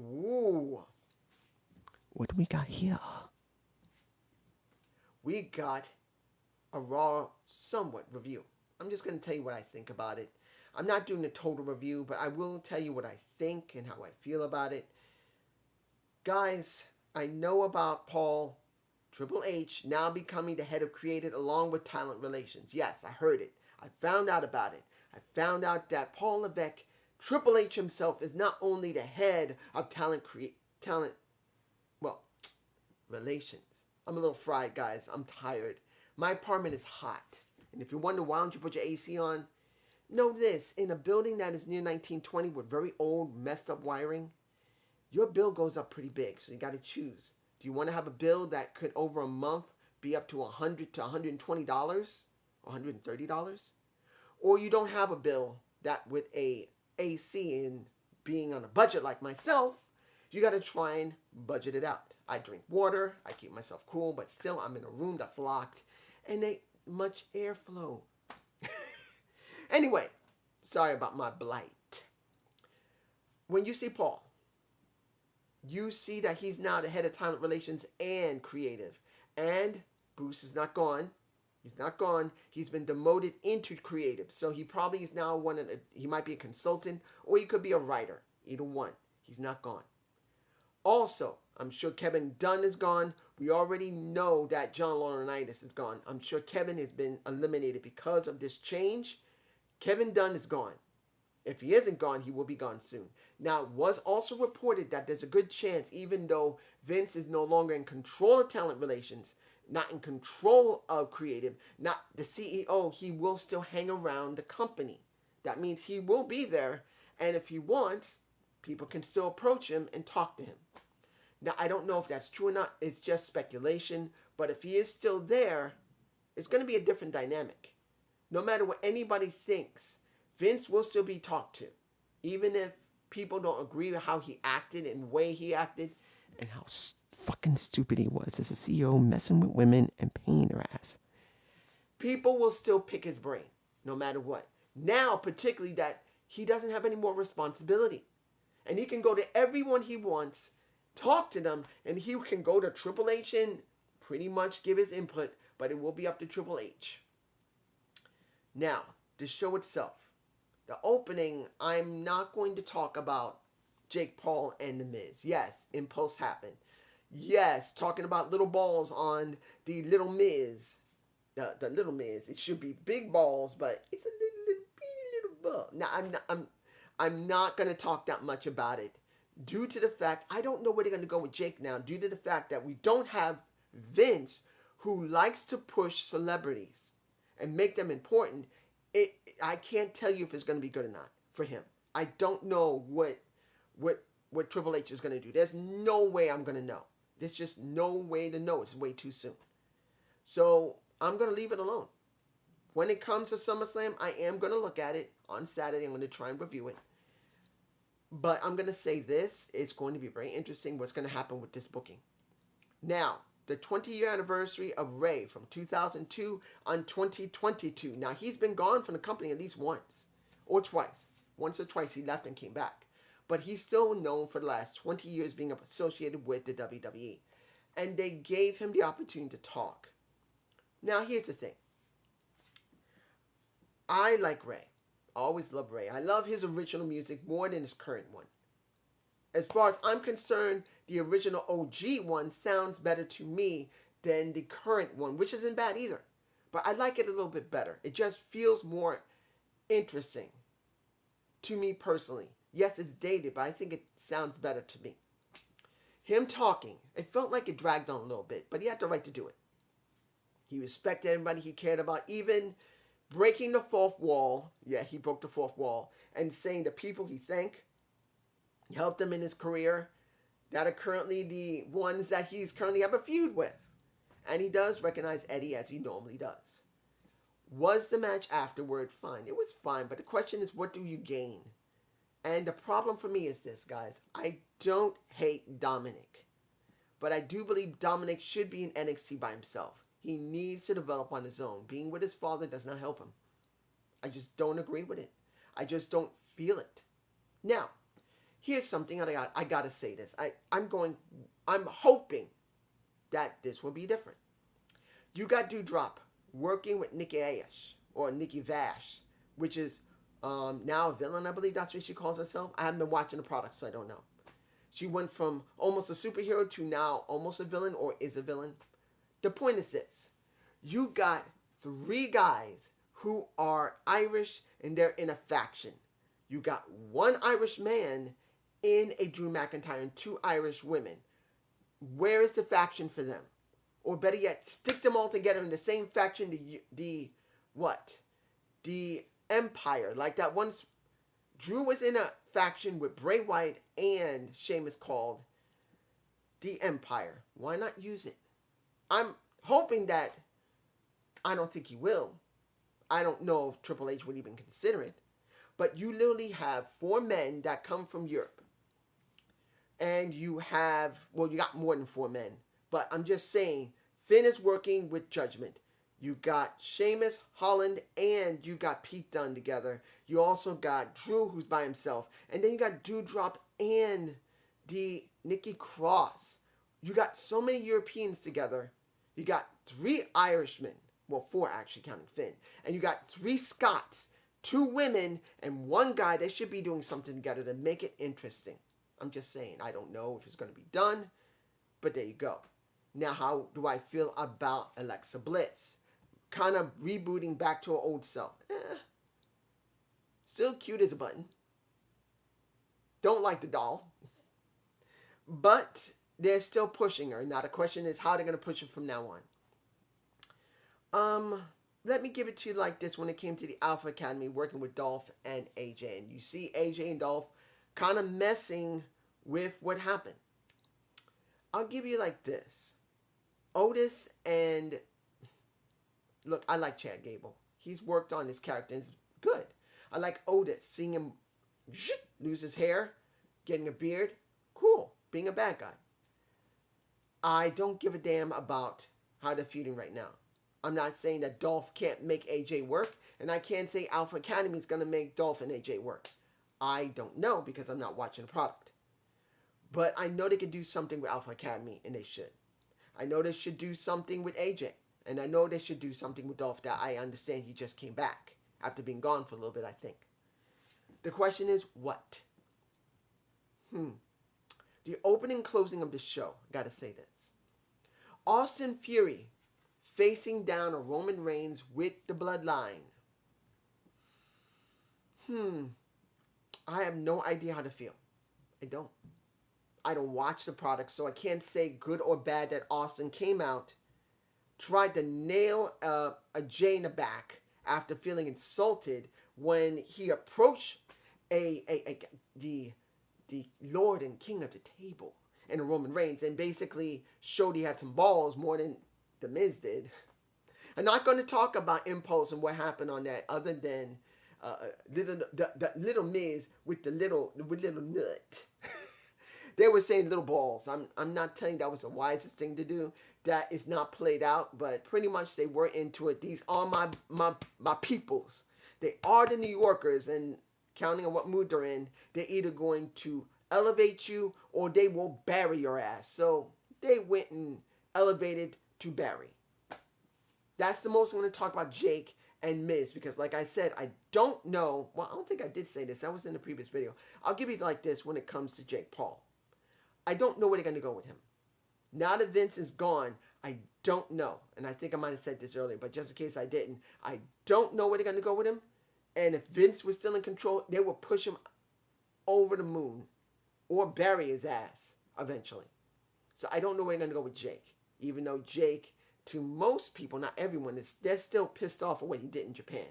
Ooh, What do we got here? we got a Raw somewhat review. I'm just going to tell you what I think about it. I'm not doing a total review, but I will tell you what I think and how I feel about it. Guys, I know about Paul Triple H now becoming the head of creative along with talent relations. Yes, I heard it. I found out about it. I found out that Paul Levesque, Triple H himself, is not only the head of talent, well, relations. I'm a little fried, guys. I'm tired. My apartment is hot. And if you wonder why don't you put your AC on, know this. In a building that is near 1920 with very old, messed up wiring, your bill goes up pretty big. So you got to choose. Do you want to have a bill that could over a month be up to $100 to $120 or $130? Or you don't have a bill that with a AC and being on a budget like myself, you got to try and budget it out. I drink water, I keep myself cool, but still I'm in a room that's locked and ain't much airflow. Anyway, sorry about my blight. When you see Paul, you see that he's now the head of talent relations and creative. And Bruce is not gone. He's not gone. He's been demoted into creative. So he probably is now he might be a consultant or he could be a writer. Either one. He's not gone. Also, I'm sure Kevin Dunn is gone. We already know that John Laurinaitis is gone. I'm sure Kevin has been eliminated because of this change. Kevin Dunn is gone. If he isn't gone, he will be gone soon. Now, it was also reported that there's a good chance, even though Vince is no longer in control of talent relations, not in control of creative, not the CEO, he will still hang around the company. That means he will be there, and if he wants, people can still approach him and talk to him. Now, I don't know if that's true or not. It's just speculation, but if he is still there, it's going to be a different dynamic. No matter what anybody thinks, Vince will still be talked to, even if people don't agree with how he acted and the way he acted. And how fucking stupid he was as a CEO messing with women and paying their ass. People will still pick his brain, no matter what. Now, particularly that he doesn't have any more responsibility. And he can go to everyone he wants, talk to them, and he can go to Triple H and pretty much give his input, but it will be up to Triple H. Now, the show itself. The opening, I'm not going to talk about Jake Paul and The Miz. Yes, Impulse happened. Yes, talking about little balls on the Little Miz. The Little Miz. It should be big balls, but it's a little ball. Now, I'm not going to talk that much about it due to the fact, I don't know where they're going to go with Jake now, due to the fact that we don't have Vince, who likes to push celebrities and make them important. I can't tell you if it's going to be good or not for him. I don't know what Triple H is going to do. There's no way I'm going to know. There's just no way to know. It's way too soon. So I'm going to leave it alone. When it comes to SummerSlam, I am going to look at it on Saturday. I'm going to try and review it. But I'm going to say this. It's going to be very interesting what's going to happen with this booking. Now, the 20-year anniversary of Ray from 2002 on 2022. Now, he's been gone from the company at least once or twice. Once or twice he left and came back. But he's still known for the last 20 years being associated with the WWE. And they gave him the opportunity to talk. Now, here's the thing. I like Ray. I always love Ray. I love his original music more than his current one. As far as I'm concerned, the original OG one sounds better to me than the current one, which isn't bad either. But I like it a little bit better. It just feels more interesting to me personally. Yes, it's dated, but I think it sounds better to me. Him talking, it felt like it dragged on a little bit, but he had the right to do it. He respected everybody he cared about, even breaking the fourth wall. Yeah, he broke the fourth wall. And saying the people he thanked, helped him in his career, that are currently the ones that he's currently have a feud with. And he does recognize Eddie as he normally does. Was the match afterward fine? It was fine, but the question is, what do you gain? And the problem for me is this, guys. I don't hate Dominic, but I do believe Dominic should be in NXT by himself. He needs to develop on his own. Being with his father does not help him. I just don't agree with it. I just don't feel it. Now, here's something I gotta say this. I'm hoping that this will be different. You got Dewdrop working with Nikki Ash or Nikki Vash, which is now a villain. I believe that's what she calls herself. I haven't been watching the product, so I don't know. She went from almost a superhero to now almost a villain, or is a villain. The point is this: you got 3 guys who are Irish and they're in a faction. You got 1 Irish man in a Drew McIntyre and 2 Irish women. Where is the faction for them? Or better yet, stick them all together in the same faction, the what? The Empire. Like that once Drew was in a faction with Bray Wyatt and Sheamus called the Empire. Why not use it? I'm hoping that, I don't think he will. I don't know if Triple H would even consider it. But you literally have 4 men that come from Europe. And you have, well, you got more than 4 men. But I'm just saying, Finn is working with Judgment. You got Sheamus, Holland, and you got Pete Dunne together. You also got Drew, who's by himself. And then you got Dewdrop and the Nikki Cross. You got so many Europeans together. You got 3 Irishmen. Well, 4 actually, counting Finn. And you got 3 Scots, 2 women, and 1 guy. They should be doing something together to make it interesting. I'm just saying. I don't know if it's going to be done. But there you go. Now, how do I feel about Alexa Bliss? Kind of rebooting back to her old self. Still cute as a button. Don't like the doll. But they're still pushing her. Now, the question is how they're going to push her from now on. Let me give it to you like this when it came to the Alpha Academy working with Dolph and AJ. And you see AJ and Dolph kind of messing with what happened. I'll give you like this. Otis and... Look, I like Chad Gable. He's worked on this character and it's good. I like Otis, seeing him lose his hair, getting a beard. Cool, being a bad guy. I don't give a damn about how they're feuding right now. I'm not saying that Dolph can't make AJ work, and I can't say Alpha Academy is going to make Dolph and AJ work. I don't know because I'm not watching the product. But I know they could do something with Alpha Academy, and they should. I know they should do something with AJ. And I know they should do something with Dolph that I understand he just came back after being gone for a little bit, I think. The question is, what? The opening and closing of the show, gotta say this. Austin Fury facing down a Roman Reigns with the bloodline. I have no idea how to feel. I don't. I don't watch the product, so I can't say good or bad that Austin came out, tried to nail a Jay in the back after feeling insulted when he approached the Lord and King of the table in a Roman Reigns and basically showed he had some balls more than The Miz did. I'm not going to talk about Impulse and what happened on that other than the little Miz with the little nut. They were saying little balls. I'm not telling you that was the wisest thing to do. That is not played out, but pretty much they were into it. These are my peoples. They are the New Yorkers, and counting on what mood they're in, they're either going to elevate you or they will bury your ass. So they went and elevated to bury. That's the most I'm going to talk about Jake and Miz, because like I said, I don't know. Well, I don't think I did say this. That was in the previous video. I'll give you like this when it comes to Jake Paul. I don't know where they're going to go with him. Now that Vince is gone, I don't know. And I think I might have said this earlier, but just in case I didn't, I don't know where they're going to go with him. And if Vince was still in control, they would push him over the moon or bury his ass eventually. So I don't know where they're going to go with Jake. Even though Jake, to most people, not everyone, they're still pissed off at what he did in Japan.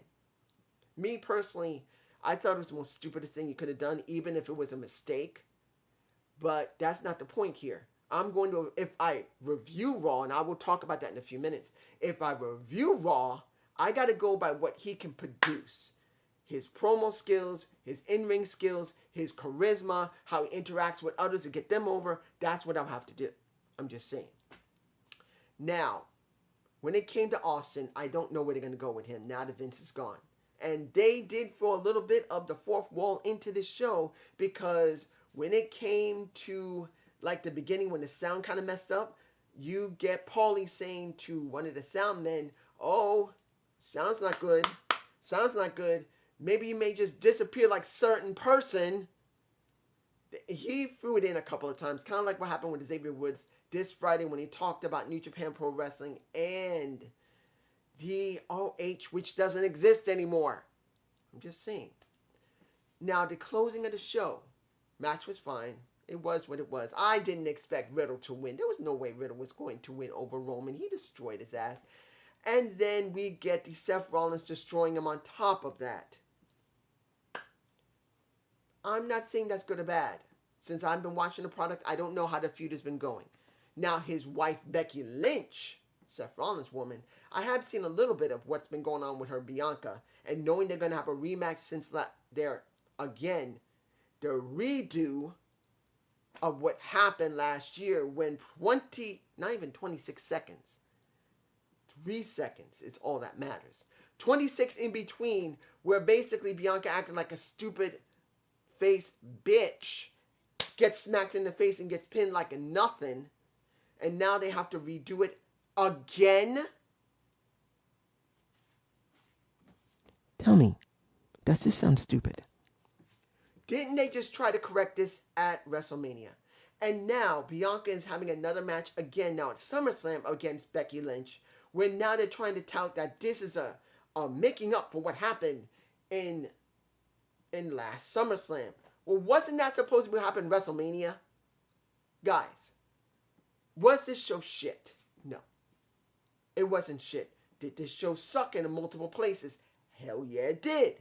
Me personally, I thought it was the most stupidest thing you could have done, even if it was a mistake. But that's not the point here. I'm going to, if I review Raw, and I will talk about that in a few minutes. If I review Raw, I got to go by what he can produce. His promo skills, his in-ring skills, his charisma, how he interacts with others to get them over. That's what I'll have to do. I'm just saying. Now, when it came to Austin, I don't know where they're going to go with him now that Vince is gone. And they did for a little bit of the fourth wall into this show, because when it came to like the beginning when the sound kind of messed up, you get Paulie saying to one of the sound men, "Oh, sounds not good. Sounds not good. Maybe you may just disappear like certain person." He threw it in a couple of times, kind of like what happened with Xavier Woods this Friday when he talked about New Japan Pro Wrestling and the ROH, which doesn't exist anymore. I'm just saying. Now, the closing of the show, match was fine. It was what it was. I didn't expect Riddle to win. There was no way Riddle was going to win over Roman. He destroyed his ass. And then we get the Seth Rollins destroying him on top of that. I'm not saying that's good or bad. Since I've been watching the product, I don't know how the feud has been going. Now, his wife, Becky Lynch, Seth Rollins' woman, I have seen a little bit of what's been going on with her, Bianca. And knowing they're going to have a rematch since they're, again, the redo of what happened last year when not even 26 seconds, 3 seconds is all that matters. 26 in between where basically Bianca acted like a stupid face bitch, gets smacked in the face and gets pinned like a nothing, and now they have to redo it again? Tell me, does this sound stupid? Didn't they just try to correct this at WrestleMania? And now Bianca is having another match again now at SummerSlam against Becky Lynch, where now they're trying to tout that this is a making up for what happened in last SummerSlam. Well, wasn't that supposed to happen WrestleMania? Guys, was this show shit? No. It wasn't shit. Did this show suck in multiple places? Hell yeah, it did.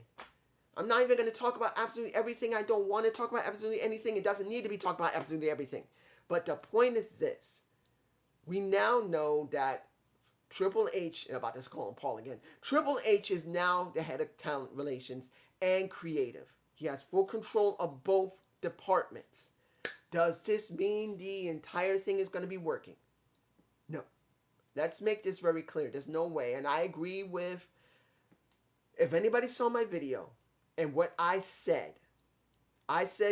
I'm not even going to talk about absolutely everything. I don't want to talk about absolutely anything. It doesn't need to be talked about absolutely everything. But the point is this. We now know that Triple H, and I'm about to call him Paul again, Triple H is now the head of talent relations and creative. He has full control of both departments. Does this mean the entire thing is going to be working? No. Let's make this very clear. There's no way. And I agree with, if anybody saw my video and what I said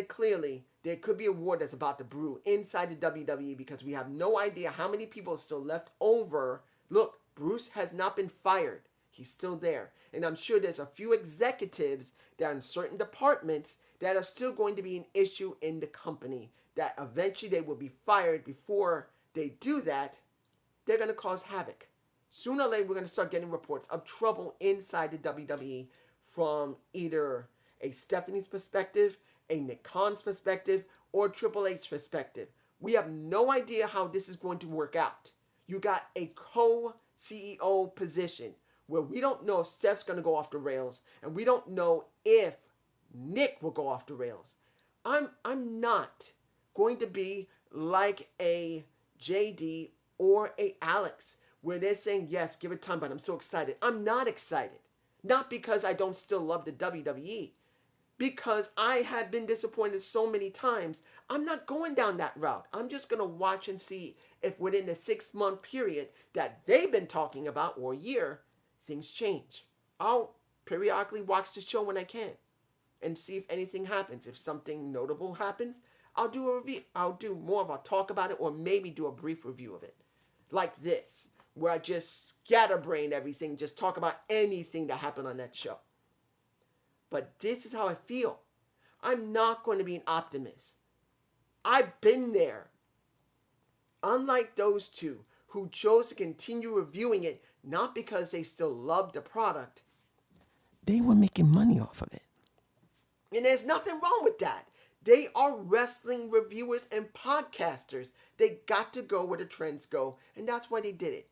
clearly there could be a war that's about to brew inside the WWE because we have no idea how many people are still left over. Look, Bruce has not been fired. He's still there. And I'm sure there's a few executives that are in certain departments that are still going to be an issue in the company, that eventually they will be fired. Before they do that, they're going to cause havoc. Sooner or later, we're going to start getting reports of trouble inside the WWE from either a Stephanie's perspective, a Nick Khan's perspective, or Triple H's perspective. We have no idea how this is going to work out. You got a co-CEO position where we don't know if Steph's going to go off the rails, and we don't know if Nick will go off the rails. I'm not going to be like a JD or a Alex where they're saying, yes, give it time, but I'm so excited. I'm not excited. Not because I don't still love the WWE. Because I have been disappointed so many times. I'm not going down that route. I'm just going to watch and see if within the 6-month period that they've been talking about, or a year, things change. I'll periodically watch the show when I can and see if anything happens. If something notable happens, I'll do a review. I'll do more of a talk about it, or maybe do a brief review of it. Like this, where I just scatterbrain everything, just talk about anything that happened on that show. But this is how I feel. I'm not going to be an optimist. I've been there. Unlike those two who chose to continue reviewing it, not because they still loved the product. They were making money off of it. And there's nothing wrong with that. They are wrestling reviewers and podcasters. They got to go where the trends go, and that's why they did it.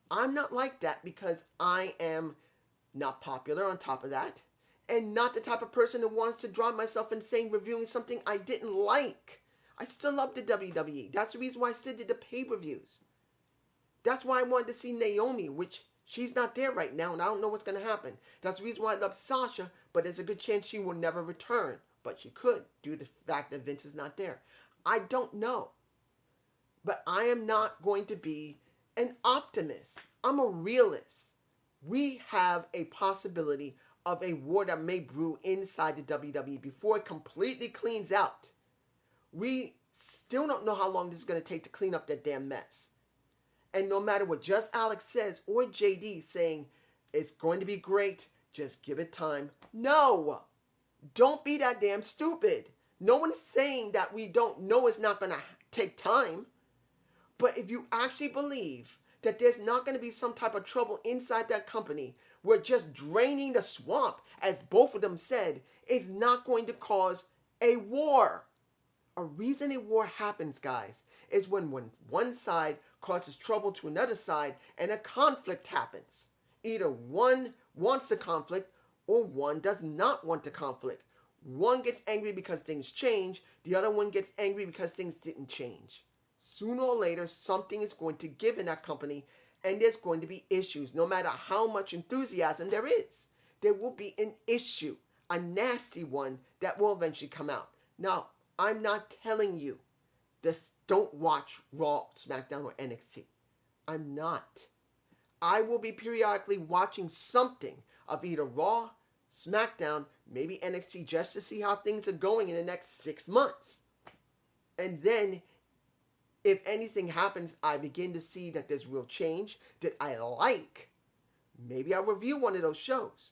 I'm not like that because I am not popular on top of that, and not the type of person who wants to drown myself in saying reviewing something I didn't like. I still love the WWE. That's the reason why I still did the pay-per-views. That's why I wanted to see Naomi, which she's not there right now, and I don't know what's going to happen. That's the reason why I love Sasha, but there's a good chance she will never return. But she could, due to the fact that Vince is not there. I don't know. But I am not going to be an optimist. I'm a realist. We have a possibility of a war that may brew inside the WWE before it completely cleans out. We still don't know how long this is going to take to clean up that damn mess. And no matter what Just Alex says or JD saying it's going to be great, just give it time. No! Don't be that damn stupid. No one's saying that we don't know it's not going to take time. But if you actually believe that there's not going to be some type of trouble inside that company, where just draining the swamp, as both of them said, is not going to cause a war. A reason a war happens, guys, is when one side causes trouble to another side and a conflict happens. Either one wants the conflict or one does not want the conflict. One gets angry because things change, the other one gets angry because things didn't change. Sooner or later, something is going to give in that company, and there's going to be issues. No matter how much enthusiasm there is, there will be an issue, a nasty one that will eventually come out. Now, I'm not telling you this, don't watch Raw, SmackDown, or NXT. I'm not. I will be periodically watching something of either Raw, SmackDown, maybe NXT, just to see how things are going in the next 6 months. And then, if anything happens, I begin to see that there's real change that I like. Maybe I'll review one of those shows.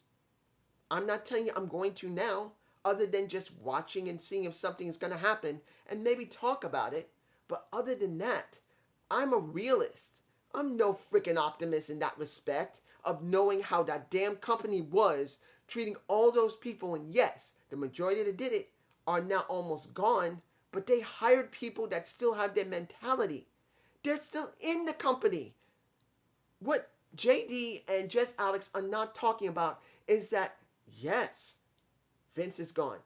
I'm not telling you I'm going to now, other than just watching and seeing if something is going to happen and maybe talk about it. But other than that, I'm a realist. I'm no freaking optimist in that respect of knowing how that damn company was treating all those people. And yes, the majority that did it are now almost gone, but they hired people that still have their mentality. They're still in the company. What JD and Just Alex are not talking about is that, yes, Vince is gone.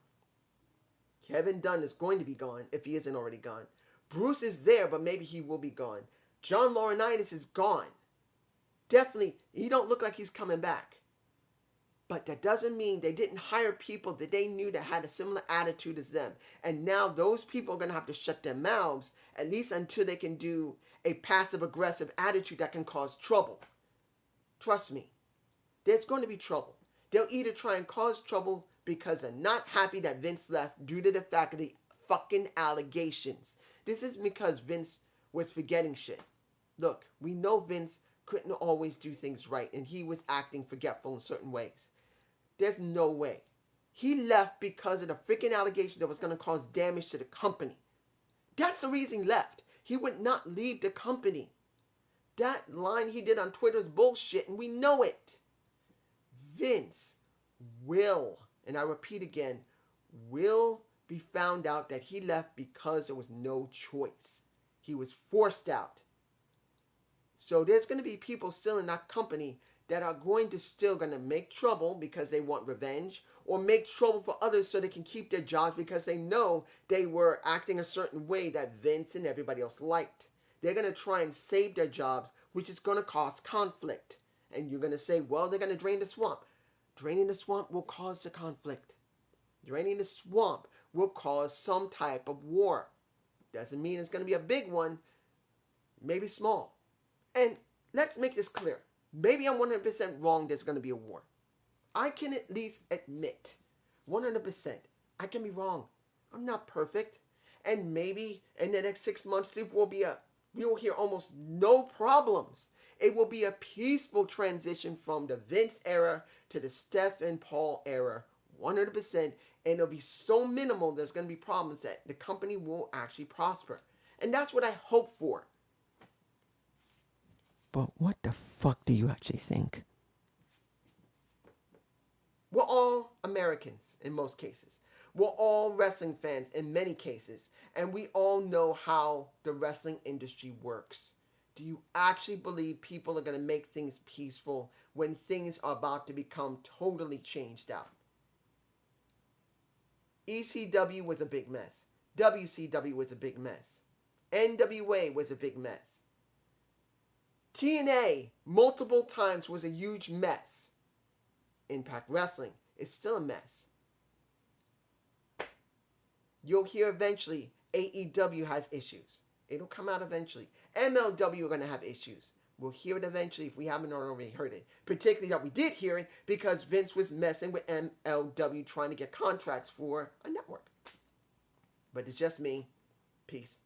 Kevin Dunn is going to be gone if he isn't already gone. Bruce is there, but maybe he will be gone. John Laurinaitis is gone. Definitely, he don't look like he's coming back. But that doesn't mean they didn't hire people that they knew that had a similar attitude as them. And now those people are going to have to shut their mouths, at least until they can do a passive-aggressive attitude that can cause trouble. Trust me, there's going to be trouble. They'll either try and cause trouble because they're not happy that Vince left due to the fact of the fucking allegations. This is because Vince was forgetting shit. Look, we know Vince couldn't always do things right, and he was acting forgetful in certain ways. There's no way. He left because of the freaking allegations that was going to cause damage to the company. That's the reason he left. He would not leave the company. That line he did on Twitter is bullshit, and we know it. Vince will, and I repeat again, will be found out that he left because there was no choice. He was forced out. So there's going to be people still in that company that are going to still going to make trouble because they want revenge, or make trouble for others so they can keep their jobs because they know they were acting a certain way that Vince and everybody else liked. They're going to try and save their jobs, which is going to cause conflict. And you're going to say, well, they're going to drain the swamp. Draining the swamp will cause the conflict. Draining the swamp will cause some type of war. Doesn't mean it's going to be a big one. Maybe small. And let's make this clear. Maybe I'm 100% wrong there's going to be a war. I can at least admit, 100%, I can be wrong. I'm not perfect. And maybe in the next 6 months, we will hear almost no problems. It will be a peaceful transition from the Vince era to the Steph and Paul era, 100%. And it'll be so minimal there's going to be problems that the company will actually prosper. And that's what I hope for. But what the fuck do you actually think? We're all Americans in most cases. We're all wrestling fans in many cases. And we all know how the wrestling industry works. Do you actually believe people are going to make things peaceful when things are about to become totally changed out? ECW was a big mess. WCW was a big mess. NWA was a big mess. TNA multiple times was a huge mess. Impact Wrestling is still a mess. You'll hear eventually AEW has issues. It'll come out eventually. MLW are going to have issues. We'll hear it eventually if we haven't already heard it. Particularly that we did hear it because Vince was messing with MLW trying to get contracts for a network. But it's just me. Peace.